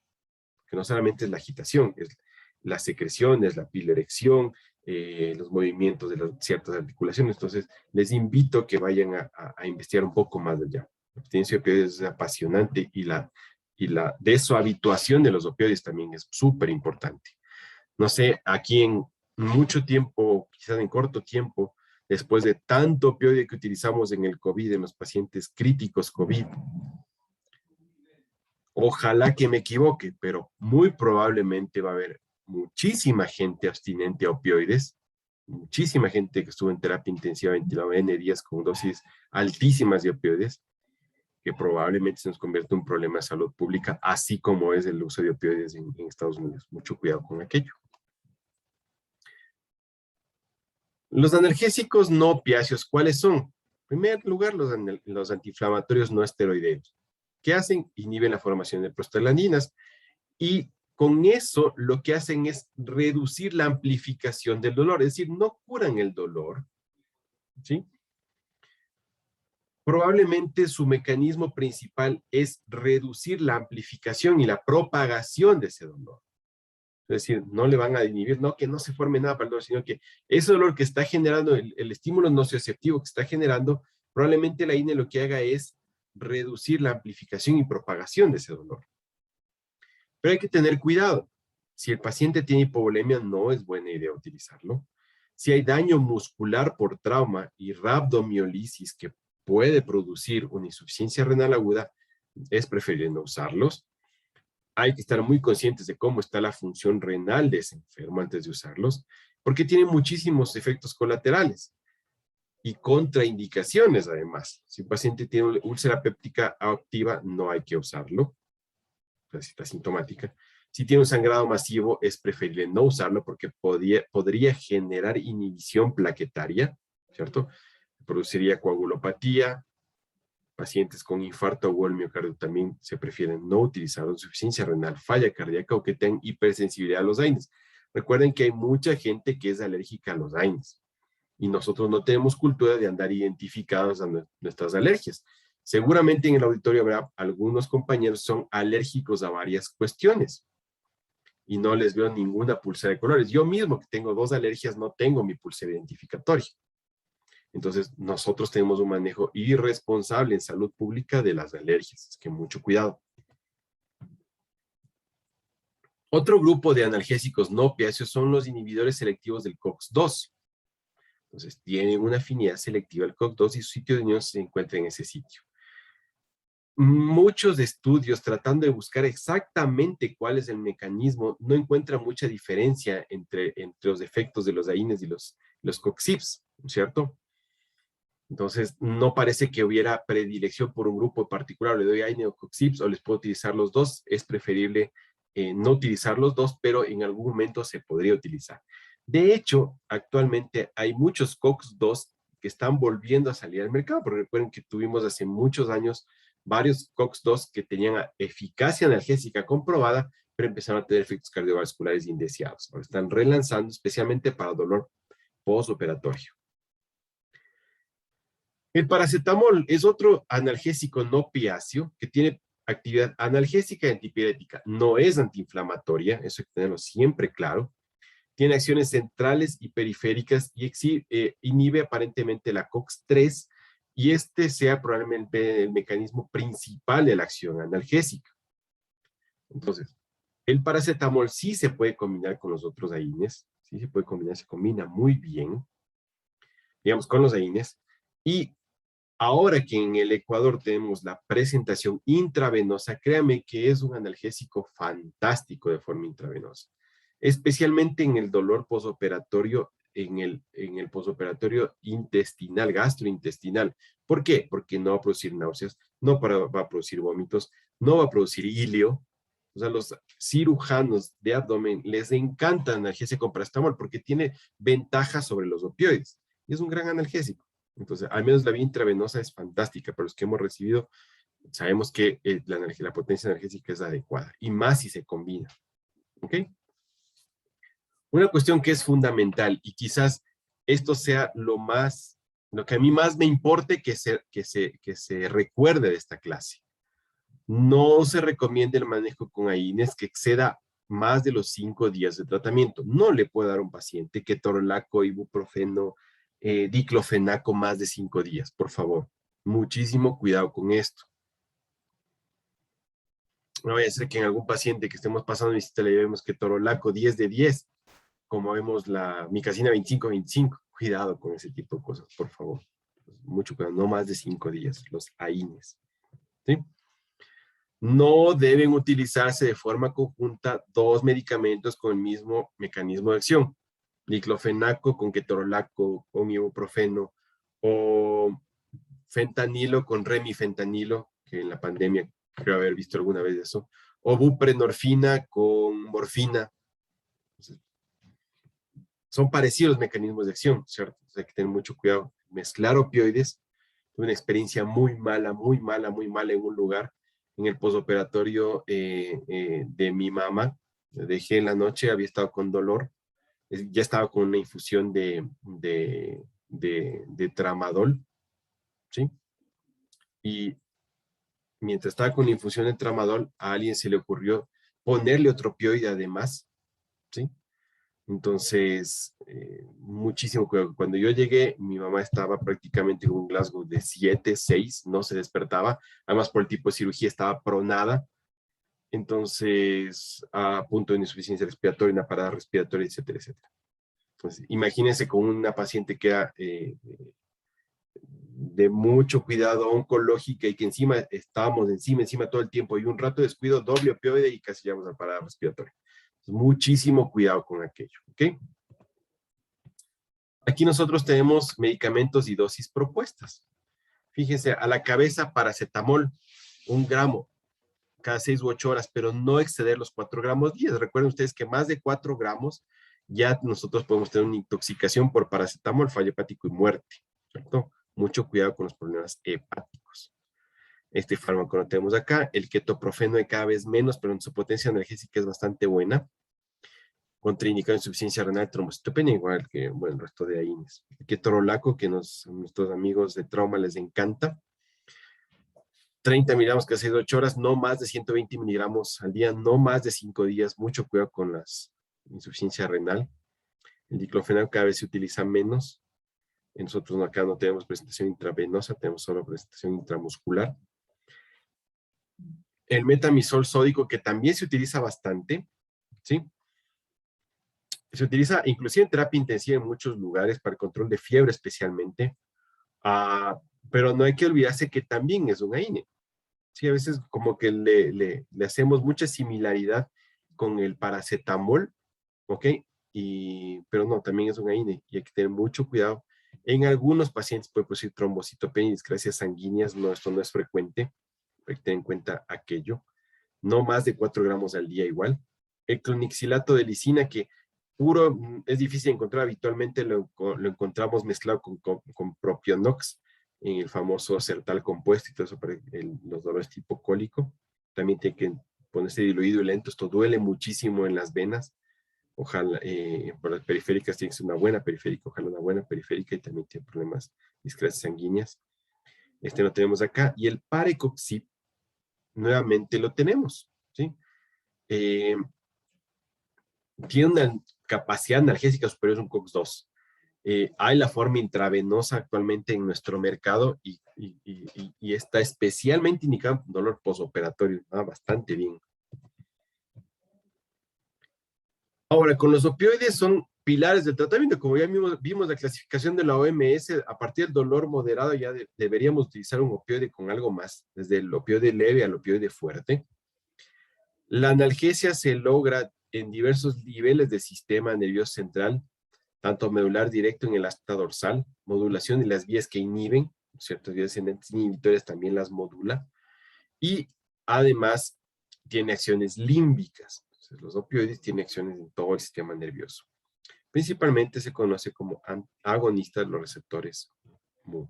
Que no solamente es la agitación, es las secreciones, la piloerección, los movimientos de ciertas articulaciones. Entonces, les invito a que vayan a investigar un poco más allá. La abstinencia de opioides es apasionante y la deshabituación de los opioides también es súper importante. No sé, aquí en mucho tiempo, quizás en corto tiempo, después de tanto opioide que utilizamos en el COVID, en los pacientes críticos COVID, ojalá que me equivoque, pero muy probablemente va a haber muchísima gente abstinente a opioides, muchísima gente que estuvo en terapia intensiva 29 N días con dosis altísimas de opioides, que probablemente se nos convierte en un problema de salud pública, así como es el uso de opioides en Estados Unidos. Mucho cuidado con aquello. Los analgésicos no opiáceos, ¿cuáles son? En primer lugar, los antiinflamatorios no esteroideos. ¿Qué hacen? Inhiben la formación de prostaglandinas y con eso lo que hacen es reducir la amplificación del dolor, es decir, no curan el dolor, ¿sí? Probablemente su mecanismo principal es reducir la amplificación y la propagación de ese dolor. Es decir, no le van a inhibir, no que no se forme nada para el dolor, sino que ese dolor que está generando, el estímulo nociceptivo que está generando, probablemente la INE lo que haga es reducir la amplificación y propagación de ese dolor. Pero hay que tener cuidado. Si el paciente tiene hipovolemia, no es buena idea utilizarlo. Si hay daño muscular por trauma y rabdomiolisis que puede producir una insuficiencia renal aguda, es preferible no usarlos. Hay que estar muy conscientes de cómo está la función renal de ese enfermo antes de usarlos, porque tienen muchísimos efectos colaterales. y contraindicaciones además. Si un paciente tiene úlcera péptica activa, no hay que usarlo, si está sintomática. Si tiene un sangrado masivo, es preferible no usarlo porque podría generar inhibición plaquetaria, ¿cierto? Produciría coagulopatía. Pacientes con infarto o el miocardio también se prefieren no utilizar, insuficiencia renal, falla cardíaca o que tengan hipersensibilidad a los AINES. Recuerden que hay mucha gente que es alérgica a los AINES y nosotros no tenemos cultura de andar identificados a nuestras alergias. Seguramente en el auditorio habrá algunos compañeros que son alérgicos a varias cuestiones y no les veo ninguna pulsera de colores. Yo mismo que tengo 2 alergias no tengo mi pulsera identificatoria. Entonces, nosotros tenemos un manejo irresponsable en salud pública de las alergias. Es que mucho cuidado. Otro grupo de analgésicos no opiáceos son los inhibidores selectivos del COX-2. Entonces, tienen una afinidad selectiva al COX-2 y su sitio de unión se encuentra en ese sitio. Muchos estudios tratando de buscar exactamente cuál es el mecanismo no encuentran mucha diferencia entre los efectos de los AINES y los COX-IPs, ¿cierto? Entonces, no parece que hubiera predilección por un grupo particular. Le doy AINE o COX-IPs o les puedo utilizar los dos. Es preferible no utilizar los dos, pero en algún momento se podría utilizar. De hecho, actualmente hay muchos COX-2 que están volviendo a salir al mercado, porque recuerden que tuvimos hace muchos años varios COX-2 que tenían eficacia analgésica comprobada, pero empezaron a tener efectos cardiovasculares indeseados. Ahora están relanzando especialmente para dolor postoperatorio. El paracetamol es otro analgésico no opiáceo que tiene actividad analgésica y antipirética. No es antiinflamatoria, eso hay que tenerlo siempre claro. Tiene acciones centrales y periféricas y inhibe aparentemente la COX-3 y este sea probablemente el mecanismo principal de la acción analgésica. Entonces, el paracetamol sí se puede combinar con los otros AINES, sí se puede combinar, se combina muy bien, digamos, con los AINES, y ahora que en el Ecuador tenemos la presentación intravenosa, créame que es un analgésico fantástico de forma intravenosa, especialmente en el dolor posoperatorio, en el posoperatorio intestinal, gastrointestinal. ¿Por qué? Porque no va a producir náuseas, no va a producir vómitos, no va a producir ilio. O sea, los cirujanos de abdomen les encanta analgésico con paracetamol porque tiene ventajas sobre los opioides. Y es un gran analgésico. Entonces, al menos la vía intravenosa es fantástica, pero los que hemos recibido sabemos que la potencia analgésica es adecuada, y más si se combina. ¿Ok? Una cuestión que es fundamental, y quizás esto sea lo que a mí más me importe que se recuerde de esta clase. No se recomienda el manejo con AINES que exceda más de los 5 días de tratamiento. No le puede dar a un paciente ketorolaco, ibuprofeno, diclofenaco más de 5 días, por favor. Muchísimo cuidado con esto. No vaya a ser que en algún paciente que estemos pasando visita le llevemos ketorolaco 10 de 10, como vemos la micacina 25-25. Cuidado con ese tipo de cosas, por favor. Mucho cuidado, no más de 5 días, los AINES. ¿Sí? No deben utilizarse de forma conjunta 2 medicamentos con el mismo mecanismo de acción. Diclofenaco con ketorolaco, con ibuprofeno, o fentanilo con remifentanilo, que en la pandemia creo haber visto alguna vez eso, o buprenorfina con morfina. Entonces, son parecidos los mecanismos de acción, ¿cierto? Entonces hay que tener mucho cuidado. Mezclar opioides, tuve una experiencia muy mala en un lugar, en el posoperatorio de mi mamá. Dejé en la noche, había estado con dolor, ya estaba con una infusión de tramadol, ¿sí? Y mientras estaba con la infusión de tramadol, a alguien se le ocurrió ponerle otro opioide además, ¿sí? Entonces, muchísimo cuidado. Cuando yo llegué, mi mamá estaba prácticamente con un Glasgow de 7, 6, no se despertaba. Además, por el tipo de cirugía estaba pronada. Entonces, a punto de insuficiencia respiratoria, una parada respiratoria, etcétera, etcétera. Entonces, imagínense con una paciente que era de mucho cuidado oncológica y que encima estábamos encima todo el tiempo y un rato de descuido, doble opioide y casi llegamos a parada respiratoria. Entonces, muchísimo cuidado con aquello, ¿ok? Aquí nosotros tenemos medicamentos y dosis propuestas. Fíjense, a la cabeza paracetamol, 1 gramo cada 6 u 8 horas, pero no exceder los 4 gramos días. Recuerden ustedes que más de 4 gramos ya nosotros podemos tener una intoxicación por paracetamol, fallo hepático y muerte, ¿cierto? Mucho cuidado con los problemas hepáticos. Este fármaco lo tenemos acá, el ketoprofeno de cada vez menos, pero en su potencia analgésica es bastante buena. Contraindicado en insuficiencia renal, trombocitopenia, igual que, bueno, el resto de AINES. El ketorolaco, que nuestros amigos de trauma les encanta. 30 miligramos cada 6 u 8 horas, no más de 120 miligramos al día, no más de 5 días. Mucho cuidado con la insuficiencia renal. El diclofenac cada vez se utiliza menos. Nosotros acá no tenemos presentación intravenosa, tenemos solo presentación intramuscular. El metamizol sódico, que también se utiliza bastante, ¿sí? Se utiliza inclusive en terapia intensiva en muchos lugares para el control de fiebre especialmente, pero no hay que olvidarse que también es un AINE. Sí, a veces como que le hacemos mucha similaridad con el paracetamol, ¿ok? Pero no, también es un AINE y hay que tener mucho cuidado. En algunos pacientes puede producir trombocitopenia y discrasias sanguíneas, no, esto no es frecuente, hay que tener en cuenta aquello. No más de 4 gramos al día igual. El clonixilato de lisina, que puro es difícil encontrar, habitualmente lo encontramos mezclado con propionox, en el famoso Sertal compuesto y todo eso para los dolores tipo cólico. También tiene que ponerse diluido y lento, esto duele muchísimo en las venas. Ojalá, por las periféricas tiene que ser una buena periférica, ojalá una buena periférica, y también tiene problemas discresias sanguíneas. Este lo tenemos acá. Y el Parecoxib, nuevamente lo tenemos, ¿sí? Tiene una capacidad analgésica superior a un COX-2. Hay la forma intravenosa actualmente en nuestro mercado y está especialmente indicado en dolor posoperatorio, bastante bien. Ahora, con los opioides son pilares del tratamiento. Como ya vimos la clasificación de la OMS, a partir del dolor moderado ya deberíamos utilizar un opioide con algo más, desde el opioide leve al opioide fuerte. La analgesia se logra en diversos niveles del sistema nervioso central, tanto medular directo en el asta dorsal, modulación de las vías que inhiben, ciertas vías ascendentes inhibitorias también las modula, y además tiene acciones límbicas. Entonces, los opioides tienen acciones en todo el sistema nervioso. Principalmente se conoce como agonistas de los receptores MU.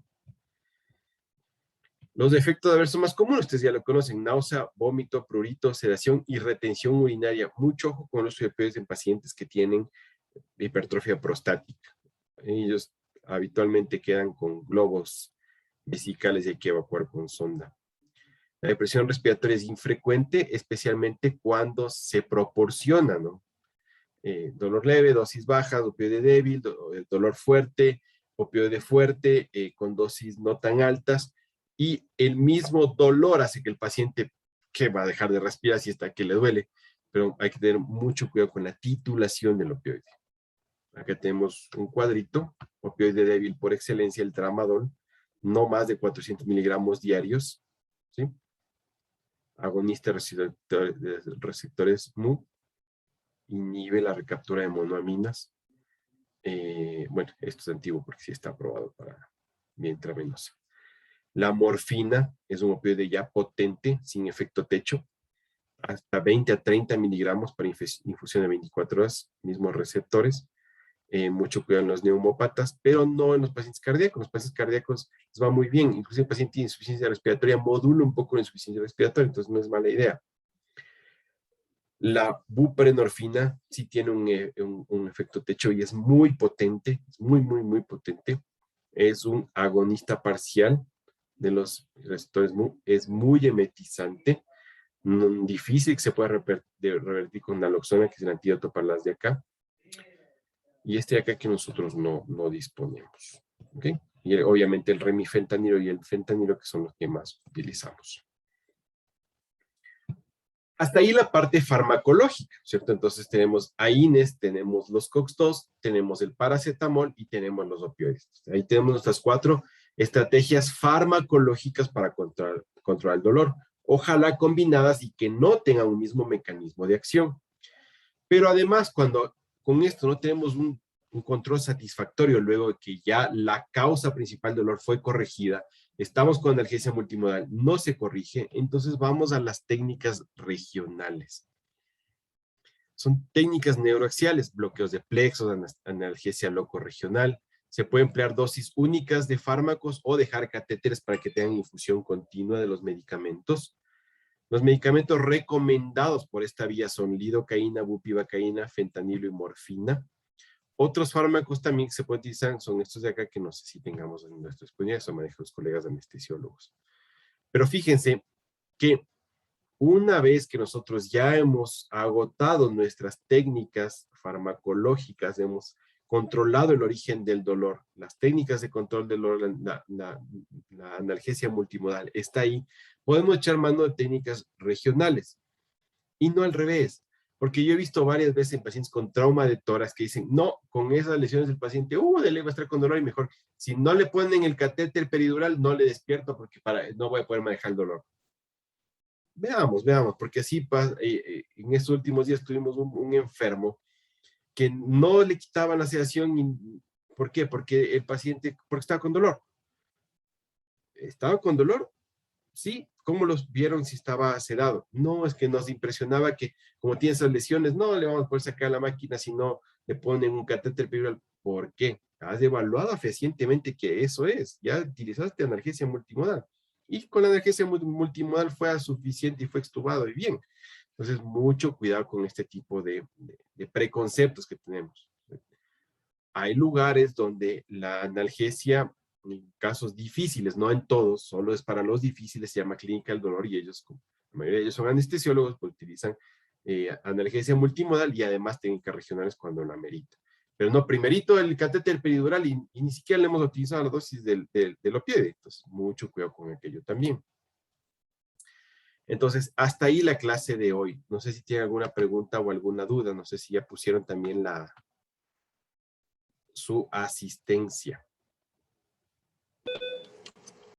Los efectos adversos más comunes, ustedes ya lo conocen: náusea, vómito, prurito, sedación y retención urinaria. Mucho ojo con los opioides en pacientes que tienen hipertrofia prostática. Ellos habitualmente quedan con globos vesicales y hay que evacuar con sonda. La depresión respiratoria es infrecuente, especialmente cuando se proporciona, ¿no? Dolor leve, dosis baja, opioide débil, dolor fuerte, opioide fuerte, con dosis no tan altas, y el mismo dolor hace que el paciente que va a dejar de respirar si está que le duele, pero hay que tener mucho cuidado con la titulación del opioide. Acá tenemos un cuadrito, opioide débil por excelencia, el tramadol, no más de 400 miligramos diarios, ¿sí? Agonista de receptores MU, inhibe la recaptura de monoaminas. Bueno, esto es antiguo porque sí está aprobado para vía intravenosa. La morfina es un opioide ya potente, sin efecto techo, hasta 20 a 30 miligramos para infusión de 24 horas, mismos receptores. Mucho cuidado en los neumópatas, pero no en los pacientes cardíacos. Los pacientes cardíacos les va muy bien. Incluso el paciente tiene insuficiencia respiratoria, modula un poco la insuficiencia respiratoria, entonces no es mala idea. La buprenorfina sí tiene un efecto techo y es muy potente, es muy, muy, muy potente. Es un agonista parcial de los receptores MU, es muy emetizante, difícil que se pueda revertir con naloxona, que es el antídoto para las de acá. Y este de acá que nosotros no disponemos. ¿Ok? Y obviamente el remifentanilo y el fentanilo, que son los que más utilizamos. Hasta ahí la parte farmacológica, ¿cierto? Entonces tenemos AINES, tenemos los COX-2, tenemos el paracetamol y tenemos los opioides. Ahí tenemos nuestras 4 estrategias farmacológicas para controlar el dolor. Ojalá combinadas y que no tengan un mismo mecanismo de acción. Pero además, cuando con esto no tenemos un un control satisfactorio luego de que ya la causa principal del dolor fue corregida, estamos con analgesia multimodal, no se corrige, entonces vamos a las técnicas regionales. Son técnicas neuroaxiales, bloqueos de plexos, analgesia locorregional. Se puede emplear dosis únicas de fármacos o dejar catéteres para que tengan infusión continua de los medicamentos. Los medicamentos recomendados por esta vía son lidocaína, bupivacaína, fentanilo y morfina. Otros fármacos también que se pueden utilizar son estos de acá que no sé si tengamos en nuestra disponibilidad, eso manejan los colegas anestesiólogos. Pero fíjense que una vez que nosotros ya hemos agotado nuestras técnicas farmacológicas, hemos controlado el origen del dolor, las técnicas de control del dolor, la analgesia multimodal está ahí, podemos echar mano de técnicas regionales y no al revés, porque yo he visto varias veces en pacientes con trauma de tórax que dicen, no, con esas lesiones del paciente, de ley va a estar con dolor y mejor, si no le ponen el catéter peridural, no le despierto porque no voy a poder manejar el dolor. Veamos, porque así en estos últimos días tuvimos un enfermo que no le quitaban la sedación. ¿Por qué? Porque el paciente, porque estaba con dolor. ¿Estaba con dolor? Sí. ¿Cómo los vieron si estaba sedado? No, es que nos impresionaba que como tiene esas lesiones, no le vamos a poder sacar la máquina si no le ponen un catéter peridural. ¿Por qué? Has evaluado fehacientemente que eso es. Ya utilizaste analgesia multimodal. Y con la analgesia multimodal fue suficiente y fue extubado y bien. Entonces, mucho cuidado con este tipo de preconceptos que tenemos. Hay lugares donde la analgesia, en casos difíciles, no en todos, solo es para los difíciles, se llama clínica del dolor y ellos, la mayoría de ellos son anestesiólogos, pues utilizan analgesia multimodal y además técnicas regionales cuando la amerita. Pero no, primerito el catéter peridural y ni siquiera le hemos utilizado la dosis del opioide. Entonces, mucho cuidado con aquello también. Entonces, hasta ahí la clase de hoy. No sé si tienen alguna pregunta o alguna duda. No sé si ya pusieron también su asistencia.